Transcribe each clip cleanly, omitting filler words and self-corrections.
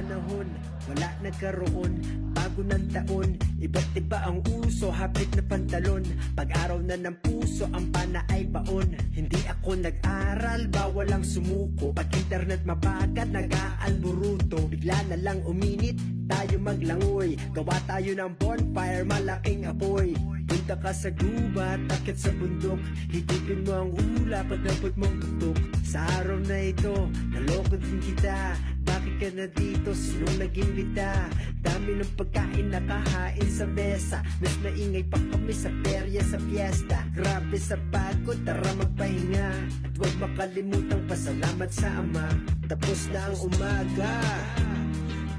panahon, wala nagkaroon. Bago ng taon, iba't iba ang uso, hapit na pantalon. Pag-araw na ng puso, ang pana ay baon. Hindi ako nag-aral, bawal ang sumuko. Pag internet mabagat, nag-aalburuto. Bigla na lang uminit, tayo maglangoy. Gawa tayo ng bonfire, malaking apoy. Punta ka sa gubat, takit sa bundok. Higupin mo ang hula, pagdapot mong tutok. Sa araw na ito, naloko din kita. Bakit ka na dito? Sinong nag-imbita? Dami ng pagkain nakahain sa mesa. Mas maingay pa kami sa perya sa fiesta. Grabe sa pagod, tara magpahinga. At huwag makalimutang pasalamat sa Ama. Tapos na ang umaga,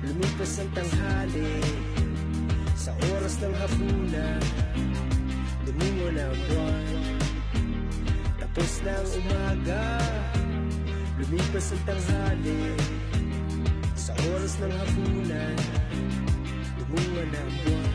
lumipas ang tanghali. Sa oras ng hapunan, dumungo na ang buwan. Tapos na ang umaga, lumipas ang tanghali. Sa oras ng hapunan, dumungo na ang buwan.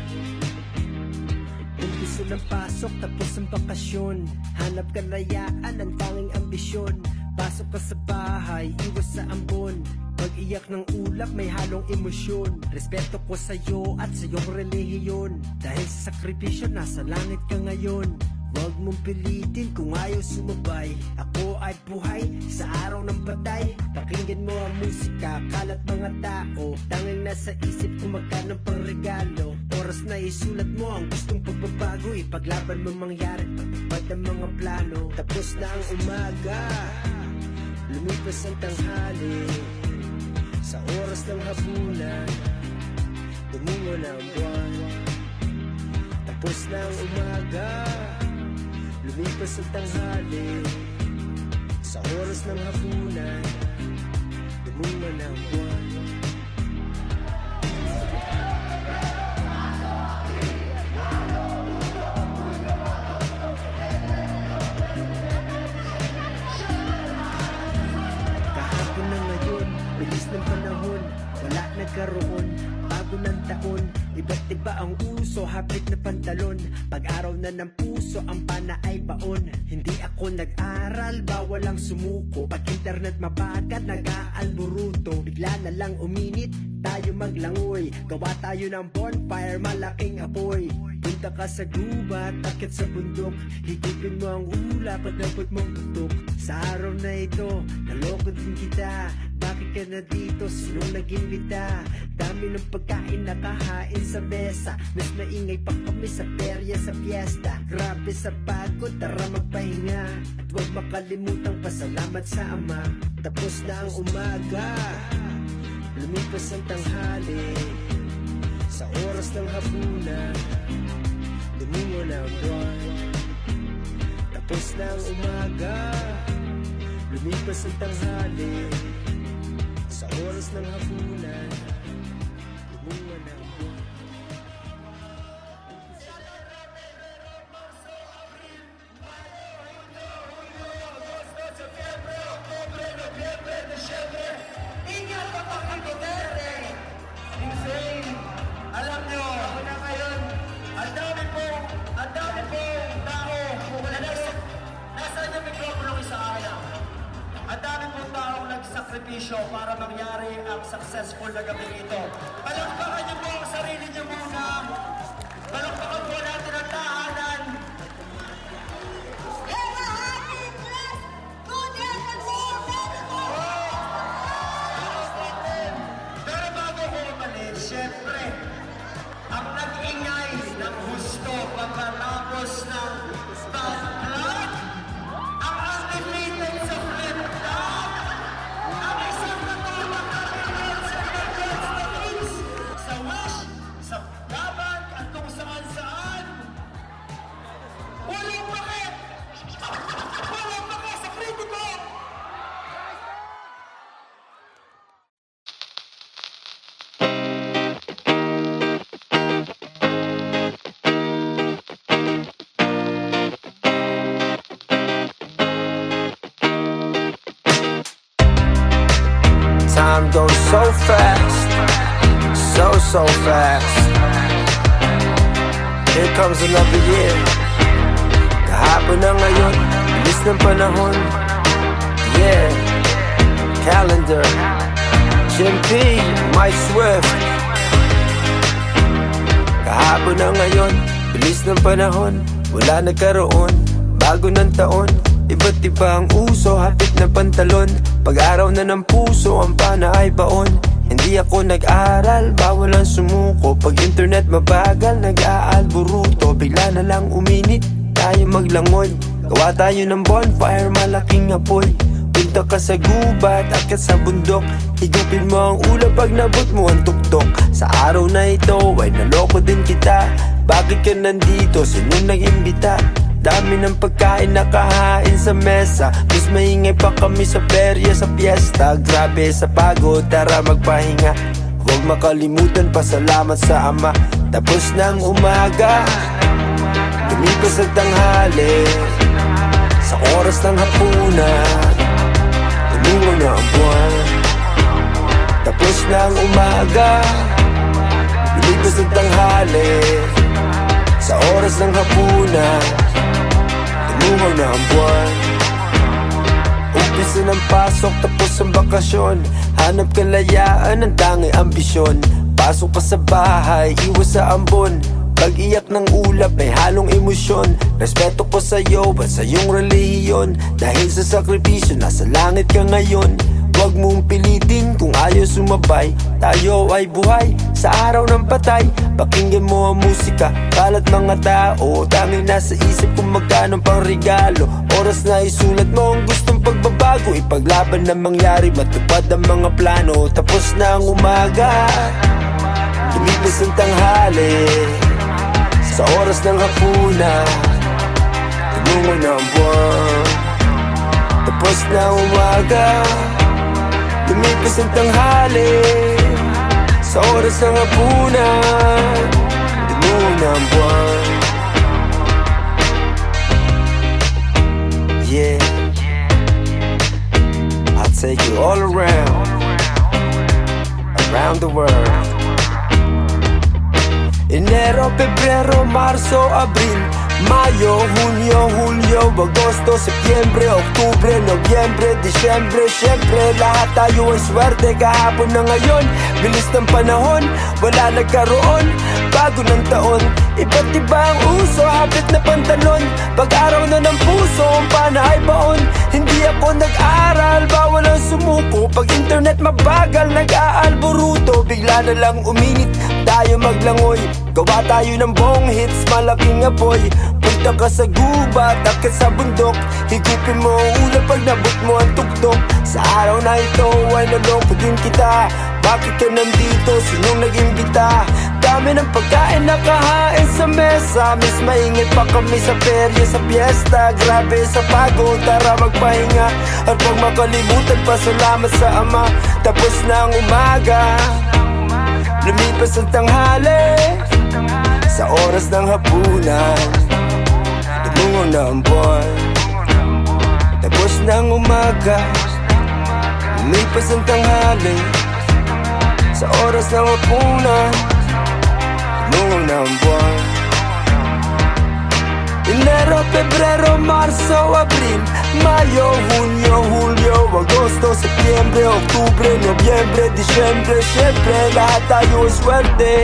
Umpisa ng pasok, tapos ang bakasyon. Hanap kalayaan, ang tanging ambisyon. Pasok ka sa bahay, iwas sa ambon. Pag-iyak ng ulap, may halong emosyon. Respeto ko sa'yo at sa iyong relihiyon. Dahil sa sakripisyo, nasa langit ka ngayon. Huwag mong pilitin kung ayaw sumabay. Ako ay buhay sa araw ng patay. Pakinggan mo ang musika, kalat mga tao. Tanging nasa isip kung magkano pang regalo. Oras na isulat mo ang gustong pagbabago. Ipaglaban mo mangyari, patupad ang mga plano. Tapos na ang umaga, lumipas ang tanghali. Sa oras ng hapunan, dumungo na ang buwan. Tapos na ang umaga, lumipas ang tanghali. Sa oras ng hapunan, dumungo na ang buwan. Kahapon na ngayon, bilis ng panahon, wala nagkaroon. Bago ng taon, iba't iba ang uso, hapit na pantalon. Pag-araw na ng puso, ang pana ay baon. Hindi ako nag-aral, bawal ang sumuko. Pag internet mabagat, nag-aalburuto. Bigla na lang uminit, tayo maglangoy. Gawa tayo ng bonfire, malaking apoy. Punta ka sa gubat, takit sa bundok. Higupin mo ang hula, pagdapot mong tutok. Sa araw na ito, naloko din kita. Bakit ka na dito? Sinong nag-imbita? Dami ng pagkain nakahain sa mesa. Mas maingay pa kami sa perya sa fiesta. Grabe sa pagod, tara magpahinga. At huwag makalimutang pasalamat sa Ama. Tapos na ang umaga, lumipas ang tanghali. Sa oras ng hapunan, dumungo na ang buwan. Tapos na ang umaga, lumipas ang tanghali. Sa oras ng hapunan, dumungo na ang buwan. Ingat ka pa kay Duterte! Insane! Alam nyo, ako na ngayon, ang dami pong tao. Nasaan yung mikropono sa akin? Ang dami pong taong nagsakripisyo para mangyari ang successful na gabi ito. Palakpakan niyo po ang sarili niyo muna. Palakpakan po natin ang tahanan. Pero bago ko umalis, syempre, ang nag-ingay ng husto pagkatapos ng backlog, ang undefeated sa flip-top, ang isang natulog na pinag sa Philippines, sa Wish, sa Laban, at kung saan-saan. Walang bakit! Walang bakit sa kritiko! Time goes so fast, so fast. Here comes another year. Kahapon na ngayon, bilis ng panahon. Yeah, calendar SMP, My Swift. Kahapon na ngayon, bilis ng panahon, wala nagkaroon, bago ng taon. Iba't iba ang uso, hapit na pantalon. Pag-araw na ng puso, ang pana ay baon. Hindi ako nag-aral, bawal ang sumuko. Pag internet mabagal, nag-aalburuto. Bigla na lang uminit, tayo maglangoy. Gawa tayo ng bonfire, malaking apoy. Punta ka sa gubat, akyat sa bundok. Higupin mo ang ulap pag nabot mo ang tuktok. Sa araw na ito ay naloko din kita. Bakit ka nandito? Sinong nag-imbita? Dami ng pagkain nakahain sa mesa. Mas maingay pa kami sa perya, sa piyesta. Grabe sa pagod, tara magpahinga. Huwag makalimutan pasalamat sa Ama. Tapos ng umaga, lumipas ang tanghali. Sa oras ng hapunan, lumungo na ang buwan. Tapos ng umaga, lumipas ang tanghali. Sa oras ng hapunan, lumungo na ang buwan. Umpisa ng pasok, tapos ang bakasyon. Hanap kalayaan, ang tanging ambisyon. Pasok pa sa bahay, iwas sa ambon. Pag-iyak ng ulap ay halong emosyon. Respeto ko sa'yo at sa iyong relihiyon. Dahil sa sakripisyo, nasa langit ka ngayon. Huwag mong pilitin kung ayaw sumabay. Tayo ay buhay sa araw ng patay. Pakinggan mo ang musika, kalat mga tao. Tanging nasa isip kung magkano pang regalo. Oras na isulat mo ang gustong pagbabago. Ipaglaban na mangyari, matupad ang mga plano. Tapos na ang umaga, lumipas ang tanghali. Sa oras ng hapunan, lumungo na ang buwan. Tapos na ang umaga, lumipas ang tanghali. Sa oras ng hapunan, lumungo na ang buwan. Yeah, I'll take you all around the world. Enero, Pebrero, Marzo, Abril, Mayo, Junio, Julio, Agosto, Septiembre, Oktubre, Nobyembre, Disyembre. Siyempre, lahat tayo ang swerte. Kahapon na ngayon, bilis ng panahon, wala nagkaroon, bago ng taon. Iba't iba ang uso, hapit na pantalon. Pag-araw na ng puso, ang pana ay baon. Hindi ako nag-aral, bawal ang sumuko. Pag internet mabagal, nag-aalburuto. Bigla na lang uminit, tayo maglangoy. Gawa tayo ng bong hits, malaking apoy. Punta ka sa gubat, akyat sa bundok. Higupin mo ang ulap pag nabot mo ang tuktok. Sa araw na ito ay naloko din kita. Bakit ka nandito? Sinong nag-imbita? Dami ng pagkain nakahain sa mesa. Mas maingay pa kami sa perya, sa piyesta. Grabe sa pagod, tara magpahinga. At huwag makalimutan pasalamat sa Ama. Tapos na ang umaga, lumipas ang tanghali. Sa oras ng hapunan, lumungo na ang buwan. Tapos ng umaga, lumipas ang tanghali. Sa oras ng hapunan, lumungo na ang buwan. Enero, Pebrero, Marzo, Abril, Mayo, Junio, Julio, Agosto, Septiembre, Oktubre, Nobyembre, Disyembre. Siyempre, lahat tayo ay swerte.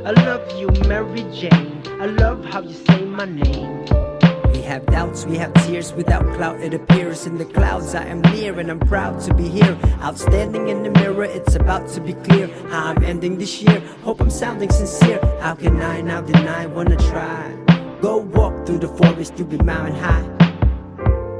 I love you, Mary Jane. I love how you say my name. We have doubts, we have tears. Without clout, it appears in the clouds. I am near and I'm proud to be here. Outstanding in the mirror, it's about to be clear how I'm ending this year. Hope I'm sounding sincere. How can I now deny? Wanna try? Go walk through the forest, you'll be mountain high.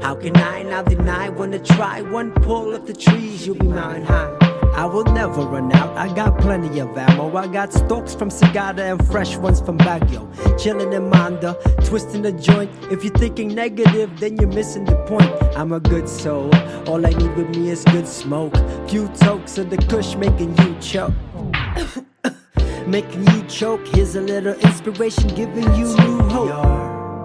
How can I now deny? Wanna try? One pull of the trees, you'll be mountain high. I will never run out, I got plenty of ammo. I got stalks from Sagada and fresh ones from Baguio. Chillin' in Manda, twisting the joint. If you're thinking negative, then you're missing the point. I'm a good soul, all I need with me is good smoke. Few tokes of the kush making you choke. Making you choke, here's a little inspiration, giving you new hope.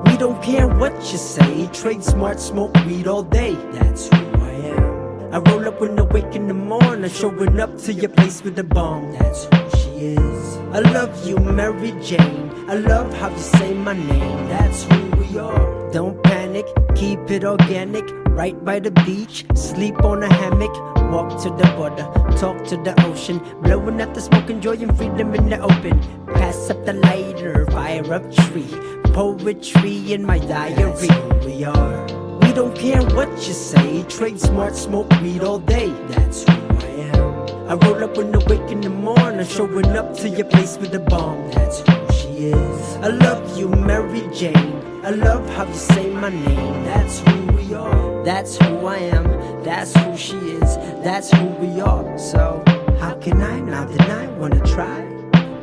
We don't care what you say, trade smart, smoke weed all day. That's who I am. I roll up when I wake in the morning, showing up to your place with a bomb. That's who she is. I love you, Mary Jane. I love how you say my name. That's who we are. Don't panic, keep it organic. Right by the beach, sleep on a hammock. Walk to the border, talk to the ocean. Blowing out the smoke, enjoying freedom in the open. Pass up the lighter, fire up tree. Poetry in my diary. That's who we are. We don't care what you say. Trade smart, smoke weed all day. That's who I am. I roll up when I wake in the morning, showing up to your place with a bomb. That's who she is. I love you, Mary Jane. I love how you say my name. That's who we are. That's who I am. That's who she is. That's who we are. So how can I now deny? Wanna try?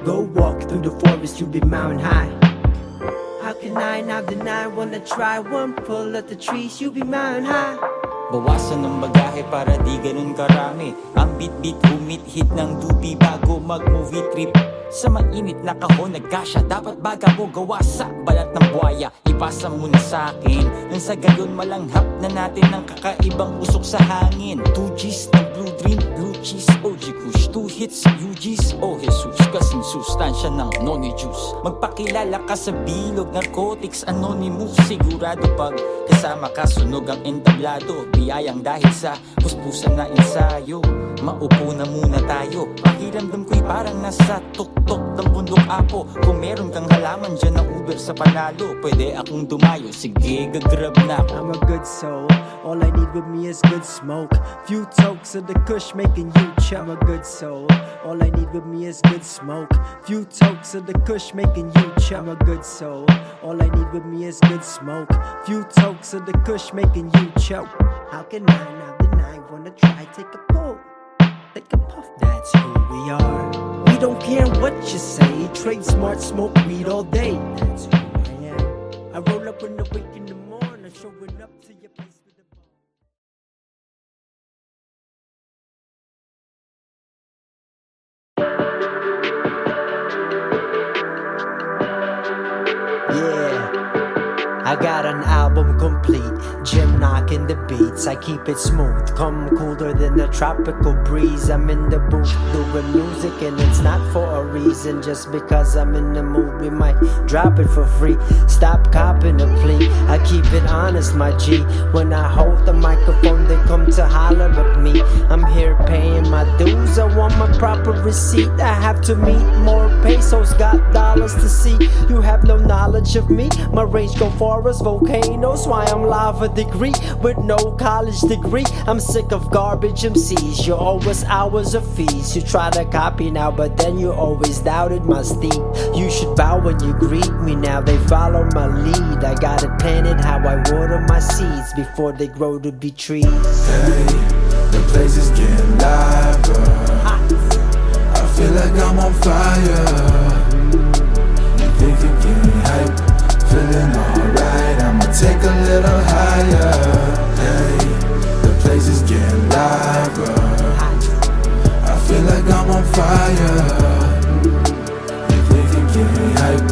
Go walk through the forest, you'll be mountain high. How can I now deny? Wanna try? One pull at the trees, you'll be mountain high. Bawasan ng bagahe para di ganun karami. Ang bit-bit humit-hit ng dupi bago mag-movie trip. Sa mainit na kahon nagkasya, dapat baga mo gawa sa balat ng buhaya. Ipasa mo na sa'kin, nang sa gayon malanghap na natin ng kakaibang usok sa hangin. 2Gs ng blue dream, blue cheese, OG Kush. 2 hits, UGs, oh Jesus. Kasing sustansya ng noni juice. Magpakilala ka sa bilog, narcotics, anonymous. Sigurado pag kasama ka, sunog ang entablado. Biyayang dahil sa puspusan na ensayo. Maupo na muna tayo. Pakiramdam ko'y parang nasa tuktok ng bundok apo. Kung meron kang halaman dyan ng Uber sa Panalo, pwede akong dumayo, sige gagrab na ako. I'm a good soul, all I need with me is good smoke. Few tokes of the kush making you choke. I'm a good soul, all I need with me is good smoke. Few tokes of the kush making you choke. I'm a good soul, all I need with me is good smoke. Few tokes of the kush making you choke. How can I now deny? Wanna try? Take a pull, take a puff. That's who we are. We don't care what you say. Trade smart, smoke weed all day. That's who I am. I roll up when I wake in the morning, showing up to your place with a bomb. I got an album complete, Jim knocking the beats. I keep it smooth, come cooler than a tropical breeze. I'm in the booth doing music and it's not for a reason. Just because I'm in the mood, we might drop it for free. Stop copping a plea, I keep it honest, my G. When I hold the microphone, they come to holler at me. I'm here paying my dues, I want my proper receipt. I have to meet more pesos, got dollars to see. You have no knowledge of me, my range go far as volcanoes. Why I'm lava degree with no college degree. I'm sick of garbage MCs, you owe us hours of fees. You try to copy now, but then you always doubted my steed. You should bow when you greet me, now they follow my lead. I got it planted how I water my seeds before they grow to be trees. Hey, the place is getting liver. I feel like I'm on fire. You think you're getting hype, feeling alright, I'ma take a little higher. Hey, the place is getting liver. I feel like I'm on fire. You think you're getting hype,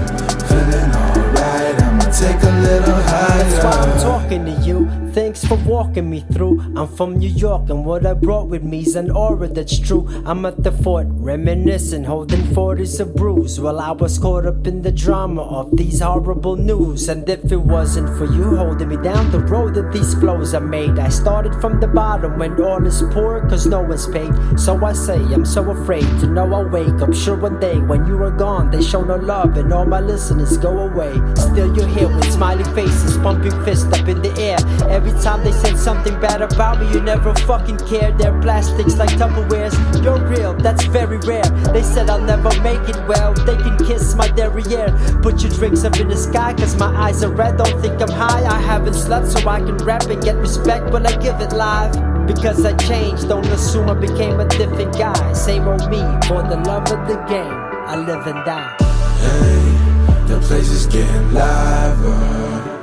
feeling alright, I'ma take a little higher. That's why I'm talking to you. Thanks for walking me through. I'm from New York and what I brought with me's an aura that's true. I'm at the fort, reminiscing, holding 40s of brews while I was caught up in the drama of these horrible news. And if it wasn't for you holding me down the road that these flows are made, I started from the bottom when all is poor cause no one's paid. So I say I'm so afraid to know I'll wake up sure one day when you are gone they show no love and all my listeners go away. Still you're here with smiley faces, pumping fists up in the air. Every time they said something bad about me, you never fucking cared. They're plastics like Tupperwares. You're real, that's very rare. They said I'll never make it well. They can kiss my derriere. Put your drinks up in the sky, cause my eyes are red. Don't think I'm high, I haven't slept so I can rap and get respect when I give it live. Because I changed, don't assume I became a different guy. Same old me, for the love of the game, I live and die. Hey, the place is getting liver.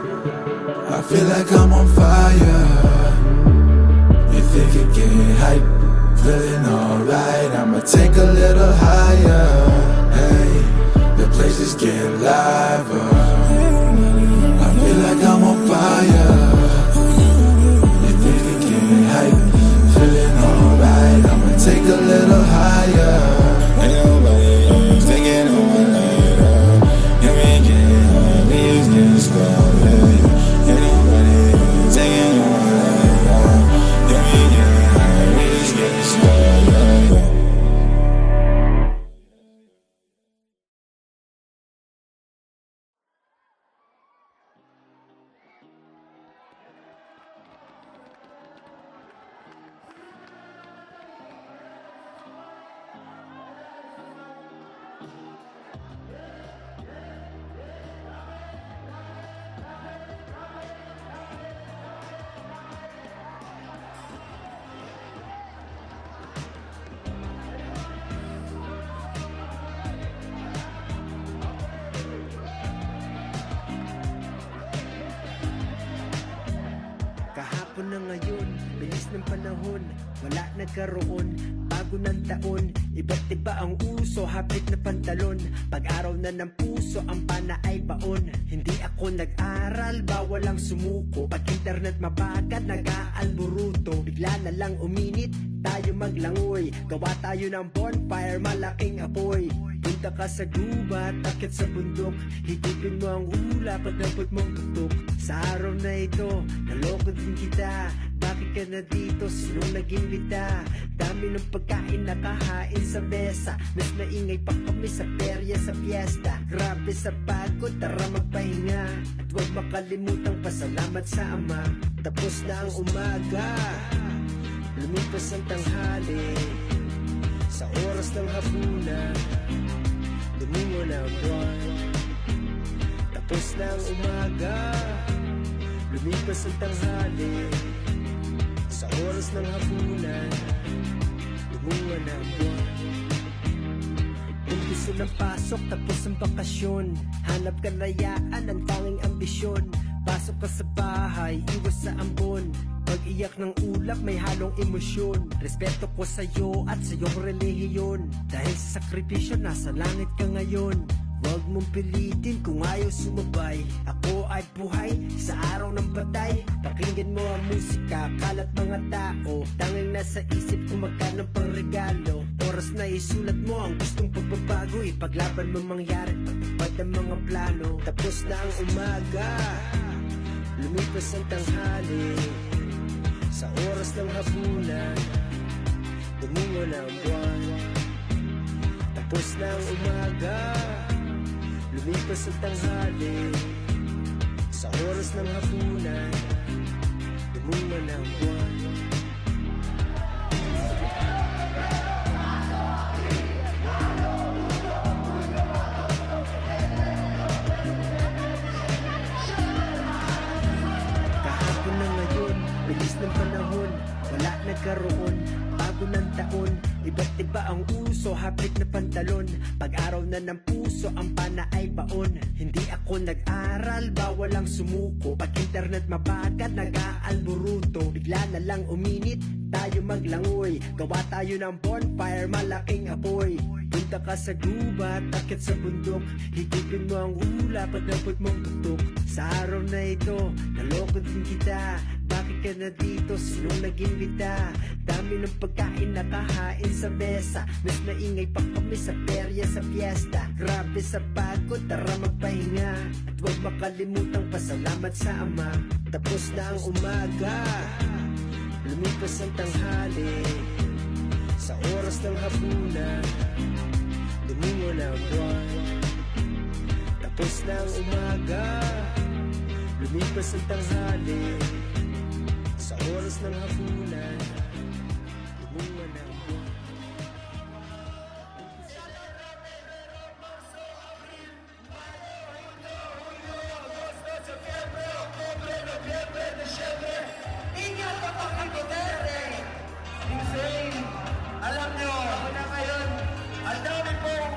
I feel like I'm on fire. You think you're getting hype, feeling alright, I'ma take a little higher. Hey, the place is getting liver. I feel like I'm on fire. You think you're getting hype, feeling alright, I'ma take a little higher. Ain't nobody thinking na ngayon, bilis ng panahon, wala nagkaroon, bago ng taon, iba't iba ang uso, hapit na pantalon, pag-araw na ng puso, ang pana ay baon. Hindi ako nag-aral, bawal ang sumuko, pag internet mabagat, nag-aalburuto, bigla na lang uminit, tayo maglangoy, gawa tayo ng bonfire, malaking apoy. Punta ka sa gubat, akit sa bundok, higupin mo ang ulap at dapat mong tutok. Sa araw na ito, naloko din kita. Bakit ka na dito? Sinong nag-imbita? Dami ng pagkain nakahain sa mesa, mas naingay pa kami sa perya sa fiesta. Grabe sa pagod, tara magpahinga, at huwag makalimutang pasalamat sa Ama. Tapos na ang umaga, lumipas ang tanghali, sa oras ng hapunan, lumingo na ang buwan. Tapos na ang umaga, lumipas ang tanghali, sa oras ng hapunan, lumingo na ang buwan. Umpisa ng pasok, tapos ang bakasyon, hanap kalayaan, ang tanging ambisyon. Pasok ka sa bahay, iwas sa ambon, pag-iyak ng ulap may halong emosyon. Respeto ko sa'yo at sa iyong relihiyon, dahil sa sakripisyo nasa langit ka ngayon. Huwag mong pilitin kung ayaw sumabay, ako ay buhay sa araw ng batay. Pakinggan mo ang musika, kalat mga tao, tanging nasa isip kung magkano pang regalo. Oras na isulat mo ang gustong pagbabago, ipaglaban mo mangyari, patupad ang mga plano. Tapos na ang umaga, lumipas ang tanghali, sa oras ng hapunan, lumingo na ang buwan. Tapos na ang umaga, lumipas ang tanghali, sa oras ng hapunan, lumingo na ang buwan. Kahapon na ngayon, bilis ng panahon, wala nagkaroon, bago ng taon, iba't iba ang uso, hapit na pantalon, pag-araw na ng puso, ang pana ay baon. Hindi ako nag-aral, bawal ang sumuko, pag internet mabagat, nag-aalburuto, bigla na lang uminit, tayo maglangoy, gawa tayo ng bonfire, malaking apoy. Punta ka sa gubat, akit sa bundok, higupin mo ang ulap at dapat mong tutok. Sa araw na ito, naloko din kita. Bakit ka na dito? Sinong nag-imbita? Dami ng pagkain nakahain sa mesa, mas naingay pa kami sa perya sa fiesta. Grabe sa pagod, tara magpahinga, at huwag makalimutang pasalamat sa Ama. Tapos na ang umaga, lumipas ang tanghali, sa oras ng hapunan, lumingo na ang buwan. Tapos na ang umaga, lumipas ang tanghali, sa oras ng hapunan, lumingo na ang buwan. Ingat kapag Duterte! Insane! Alam nyo, ako na ngayon, ang dami pong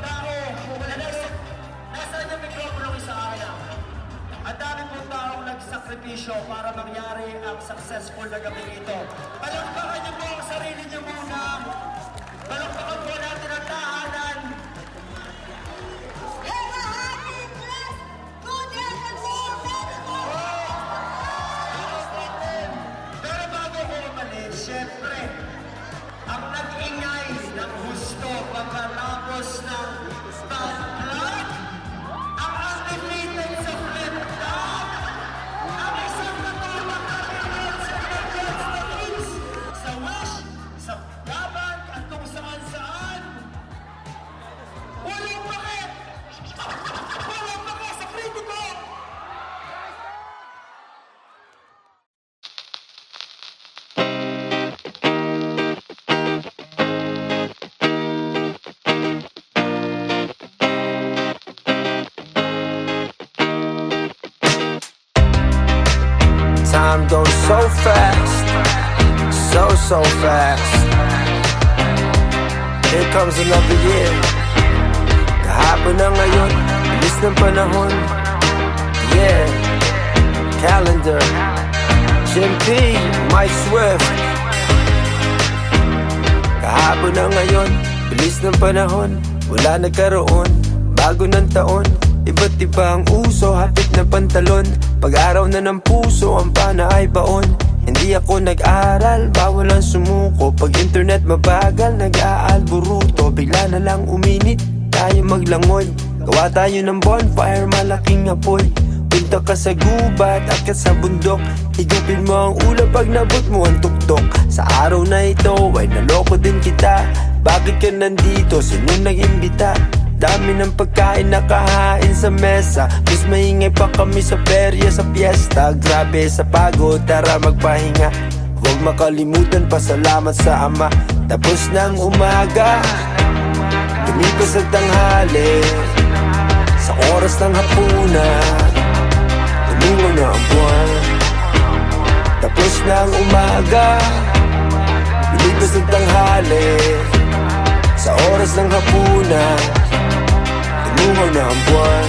tao, nasaan yung mikropono isa kaya? Ang dami pong taong nagsakripisyo para mangyari ang successful na gabi ito. Palakpakan niyo po ang sarili niyo muna. Palakpakan po natin ang tahanan. Pero bago ko umalis, syempre, ang nag-ingay ng husto pagkatapos ng bad luck, ang undefeated sa flip top, ang isang natulak na pinag sa Nuggets na Kings, sa Wish, sa Gabang, at kung saan-saan. Walang bakit! Walang bakit sa kritiko! Time goes so fast, so fast. Here comes another year. Kahapon na ngayon, bilis ng panahon. Yeah, calendar GMP, Mike Swift. Kahapon na ngayon, bilis ng panahon, wala nagkaroon, bago ng taon. Iba't iba ang uso, hapit na pantalon. Pag-araw na ng puso, ang pana ay baon. Hindi ako nag-aral, bawal ang sumuko. Pag internet mabagal, nag-aalburuto. Bigla na lang uminit, tayo maglangoy. Gawa tayo ng bonfire, malaking apoy. Punta ka sa gubat, akyat sa bundok. Higupin mo ang ulap pag nabot mo ang tuktok. Sa araw na ito ay naloko din kita. Bakit ka nandito? Sino nag-imbita? Dami ng pagkain nakahain sa mesa. Mas maingay pa kami sa perya, sa piyesta. Grabe sa pagod, tara magpahinga. Huwag makalimutan pasalamat sa Ama. Tapos ng umaga, lumipas ang tanghali. Sa oras ng hapunan, lumiwanag na ang buwan. Tapos ng umaga, lumipas ang tanghali. Sa oras ng hapunan, lumiwanag na ang buwan.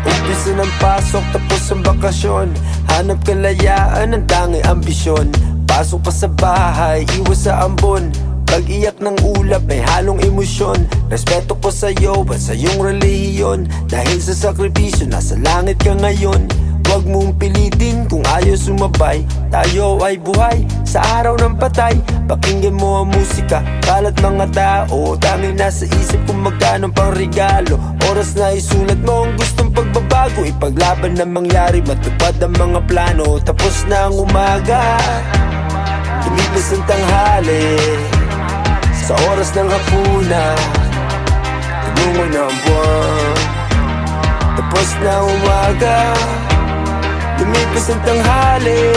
Umpisa ng pasok, tapos ang bakasyon. Hanap kalayaan, ang tanging ambisyon. Pasok pa sa bahay, iwas sa ambon. Pag-iyak ng ulap may halong emosyon. Respeto ko sa'yo at sa iyong relihiyon. Dahil sa sakripisyo, nasa langit ka ngayon. Huwag mong pilitin kung ayaw sumabay. Tayo ay buhay sa araw ng patay. Pakinggan mo ang musika, kalat mga tao. Tanging nasa isip kung magkano pang regalo. Oras na isulat mo ang gustong pagbabago. Ipaglaban na mangyari, matupad ang mga plano. Tapos na ang umaga, lumipas ang tanghali. Sa oras ng hapunan, lumiwanag na ang buwan. Tapos na umaga, lumipas ang tanghali.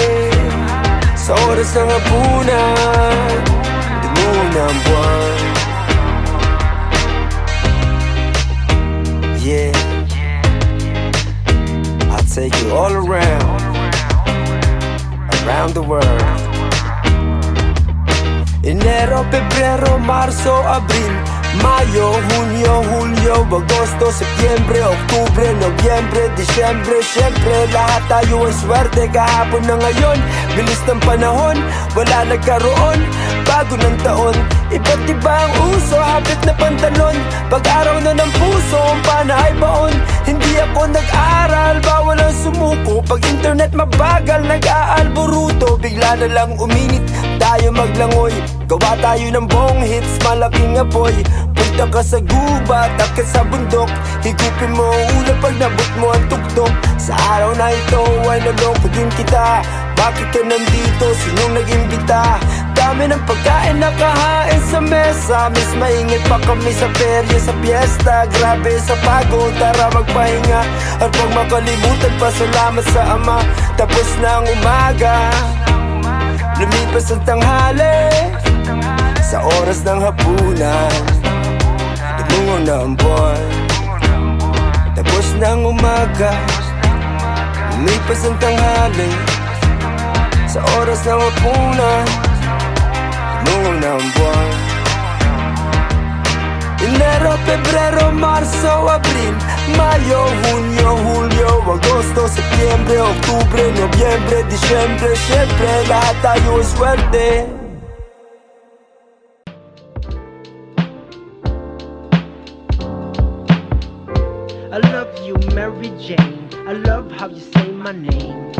Sa oras ng hapunan, lumiwanag na ang buwan. Yeah, I'll take you all around the world. Enero, Pebrero, Marzo, Abril, Mayo, Junio, Julio, Agosto, Septiembre, Oktubre, Nobyembre, Disyembre. Siyempre, lahat tayo ay swerte. Kahapon na ngayon, bilis ng panahon, wala nagkaroon, bago ng taon. Iba't iba ang uso, hapit na pantalon. Pag-araw na ng puso, ang pana ay baon. Hindi ako nag-aral, bawal ang sumuko. Pag internet mabagal, nag-aalburuto. Bigla na lang uminit, tayo maglangoy. Gawa tayo ng bong hits, malaking apoy. Punta ka sa gubat, akyat sa bundok. Higupin mo ang ulap pag nabot mo ang tuktok. Sa araw na ito ay naloko din kita. Bakit ka nandito? Sinong nag-imbita? Dami ng pagkain nakahain sa mesa. Mas maingay pa kami sa perya, sa piyesta. Grabe sa pagod, tara magpahinga. At huwag makalimutan pasalamat sa Ama. Tapos na ang umaga, lumipas ang tanghali. Sa oras ng hapunan, lumiwanag na ang buwan. Tapos ng umaga, lumipas ang tanghali. Sa oras ng hapunan, lumiwanag na ang buwan. Enero, Pebrero, Marzo, Abril, Mayo, Junio, Julio, Agosto, Septiembre, Oktubre, Nobyembre, Disyembre. Siyempre, lahat tayo ay swerte. I love you, Mary Jane. I love how you say my name.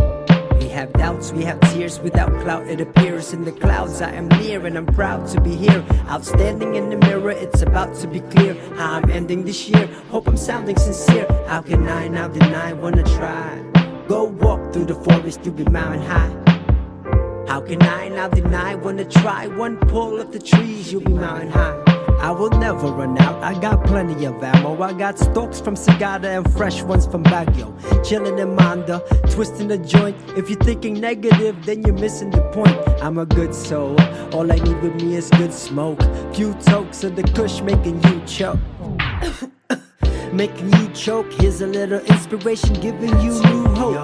We have doubts, we have tears. Without clout, it appears in the clouds. I am near and I'm proud to be here. Outstanding in the mirror, it's about to be clear how I'm ending this year. Hope I'm sounding sincere. How can I now deny? Wanna try. Go walk through the forest, you'll be mountain high. How can I now deny? Wanna try. One pull of the trees, you'll be mountain high. I will never run out, I got plenty of ammo. I got stalks from Sagada and fresh ones from Baguio. Chillin' in Manda, twisting the joint. If you're thinking negative, then you're missing the point. I'm a good soul, all I need with me is good smoke. Few tokes of the kush making you choke. Making you choke, here's a little inspiration, giving you new hope.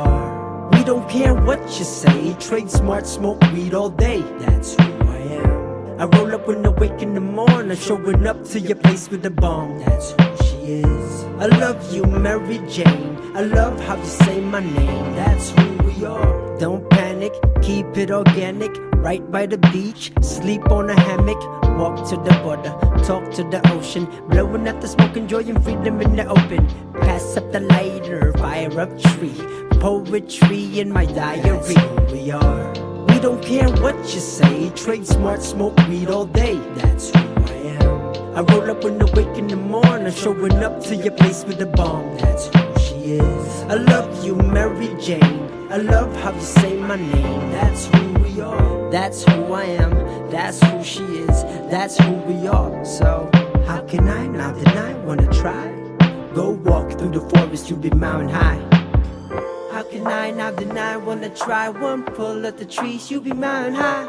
We don't care what you say, trade smart, smoke weed all day. That's who I am. I roll up when I wake in the morning, showing up to your place with a bomb. That's who she is. I love you, Mary Jane. I love how you say my name. That's who we are. Don't panic. panic, keep it organic. Right by the beach, sleep on a hammock. Walk to the border, talk to the ocean. Blowing out the smoke, enjoying freedom in the open. Pass up the lighter, fire up tree. Poetry in my diary. That's who we are. We don't care what you say. Trade smart, smoke weed all day. That's who I am. I roll up when I wake in the morning, showing up to your place with a bomb. That's who she is. I love you, Mary Jane. I love how you say my name. That's who we are. That's who I am. That's who she is. That's who we are. So how can I not deny? Wanna try? Go walk through the forest, you'll be mountain high. How can I not deny? Wanna try? One pull at the trees, you'll be mountain high.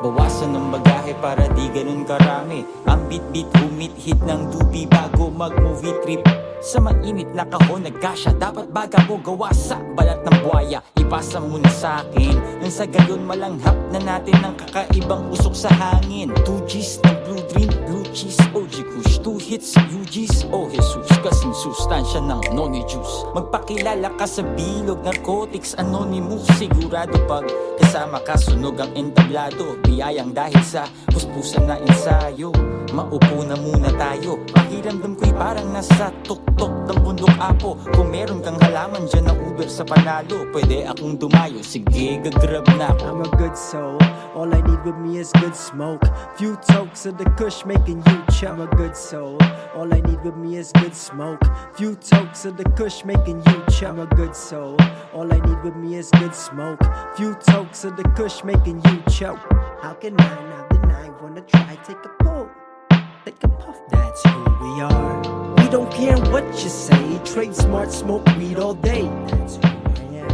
Bawasan ng bagahe para di ganun karami. Ang bit-bit humit-hit ng dubi bago mag-movie trip. Sa mainit na kahon nagkasya, dapat baga mo gawa sa balat ng buhaya. Ipasa mo na sa'kin, nang sa gayon malanghap na natin ng kakaibang usok sa hangin. 2 G's ng blue dream, blue cheese, OG Kush. 2 hits, UG's, oh Jesus. Kasing sustansya ng noni juice. Magpakilala ka sa bilog, narcotics, anonymous. Sigurado pag kasama ka, sunog ang entablado. Biyayang dahil sa puspusan na ensayo. Maupo na muna tayo. Pakiramdam ko'y parang nasa tuktok ng bundok apo. Kung meron kang halaman dyan na Uber sa Panalo, pwede akong dumayo, sige gagrab na ako. I'm a good soul, all I need with me is good smoke. Few tokes of the kush making you choke. I'm a good soul, all I need with me is good smoke. Few tokes of the kush making you choke. I'm a good soul, all I need with me is good smoke. Few tokes of the kush making you choke. How can I not deny? Wanna try? Take a pull, take a puff. That's who we are. We don't care what you say. Trade smart, smoke weed all day. That's who I am.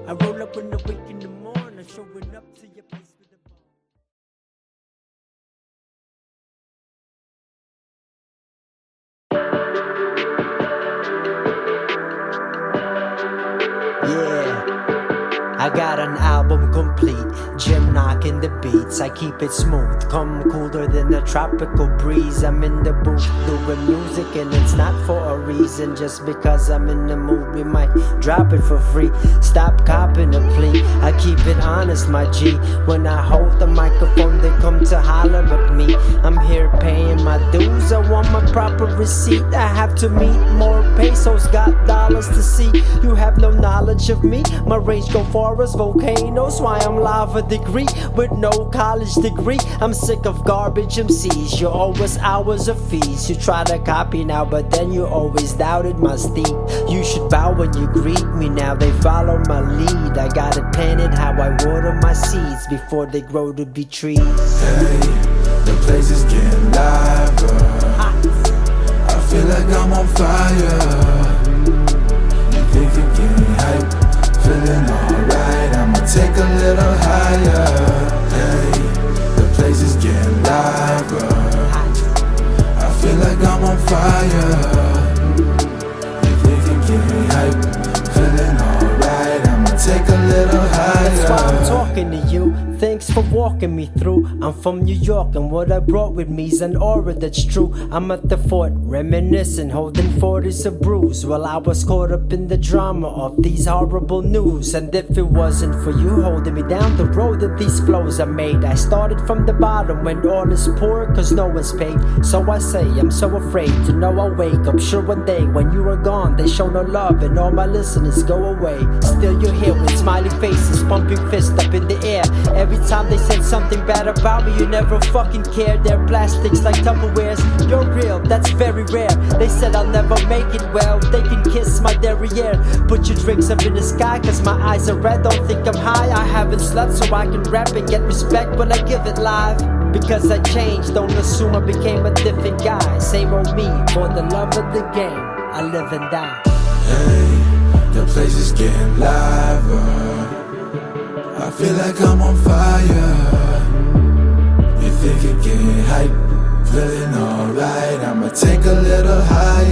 I roll up when I wake in the morning, showing up to your place with a bomb. Yeah, I got an album complete. Jim knocking the beats, I keep it smooth. Come cooler than a tropical breeze. I'm in the booth doing music and it's not for a reason. Just because I'm in the mood, we might drop it for free. Stop copping a plea, I keep it honest, my G. When I hold the microphone, they come to holler at me. I'm here paying my dues, I want my proper receipt. I have to meet more pesos, got dollars to see. You have no knowledge of me, my range go far as volcanoes. Why I'm lava degree with no college degree. I'm sick of garbage MCs. You owe us hours of fees. You try to copy now, but then you always doubted my steed. You should bow when you greet me. Now they follow my lead. I got it planted how I water my seeds before they grow to be trees. Hey, the place is getting liver. I feel like I'm on fire. You think you're getting hype, feeling alright. I'ma take a little higher. Hey, the place is getting liver. I feel like I'm on fire. You think you're getting hype, feeling alright. I'ma take a little higher. That's why I'm talking to you. Thanks for walking me through. I'm from New York and what I brought with me is an aura that's true. I'm at the fort, reminiscing, holding 40s of brews while I was caught up in the drama of these horrible news. And if it wasn't for you holding me down the road that these flows are made, I started from the bottom when all is poor cause no one's paid. So I say I'm so afraid to know I'll wake up sure one day when you are gone they show no love and all my listeners go away. Still you're here with smiley faces, pumping fists up in the air. Every time they said something bad about me, you never fucking cared. They're plastics like Tupperwares. You're real, that's very rare. They said I'll never make it well. They can kiss my derriere. Put your drinks up in the sky, cause my eyes are red. Don't think I'm high, I haven't slept so I can rap and get respect when I give it live. Because I changed, don't assume I became a different guy. Same old me, for the love of the game, I live and die. Hey, the place is getting liver. I feel like I'm on fire. You think you're getting hype, feeling alright. I'ma take a little higher.